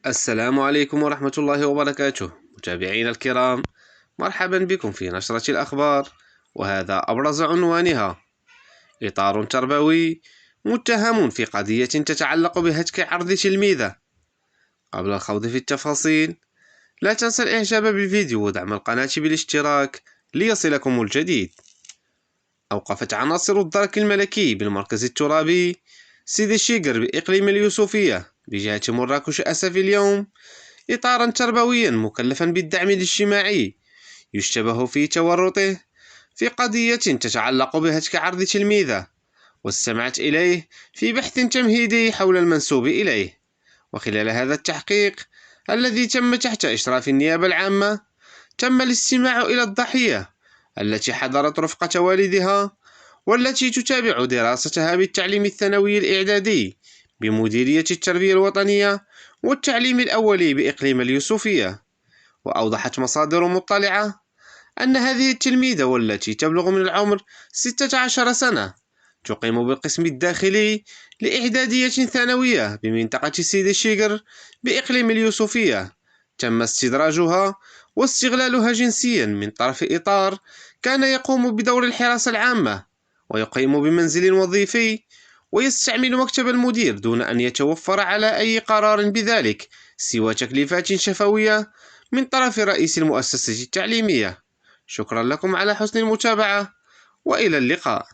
السلام عليكم ورحمة الله وبركاته. متابعينا الكرام، مرحبا بكم في نشرة الأخبار، وهذا أبرز عنوانها: إطار تربوي، متهم في قضية تتعلق بهتك عرض تلميذة. قبل الخوض في التفاصيل، لا تنسى الإعجاب بالفيديو ودعم القناة بالاشتراك ليصلكم الجديد. أوقفت عناصر الدرك الملكي بالمركز الترابي سيدي الشيقر بإقليم اليوسفية بجهة مراكش أسف اليوم إطارا تربويا مكلفا بالدعم الاجتماعي يشتبه في تورطه في قضية تتعلق بهتك عرض تلميذة، واستمعت إليه في بحث تمهيدي حول المنسوب إليه. وخلال هذا التحقيق الذي تم تحت إشراف النيابة العامة، تم الاستماع إلى الضحية التي حضرت رفقة والدها، والتي تتابع دراستها بالتعليم الثانوي الإعدادي بمديرية التربية الوطنية والتعليم الأولي بإقليم اليوسفية. وأوضحت مصادر مطلعة أن هذه التلميذة، والتي تبلغ من العمر 16 سنة، تقيم بالقسم الداخلي لإعدادية ثانوية بمنطقة سيدي الشيقر بإقليم اليوسفية، تم استدراجها واستغلالها جنسيا من طرف إطار كان يقوم بدور الحراسة العامة، ويقيم بمنزل وظيفي، ويستعمل مكتب المدير دون أن يتوفر على أي قرار بذلك سوى تكليفات شفوية من طرف رئيس المؤسسة التعليمية. شكرا لكم على حسن المتابعة، وإلى اللقاء.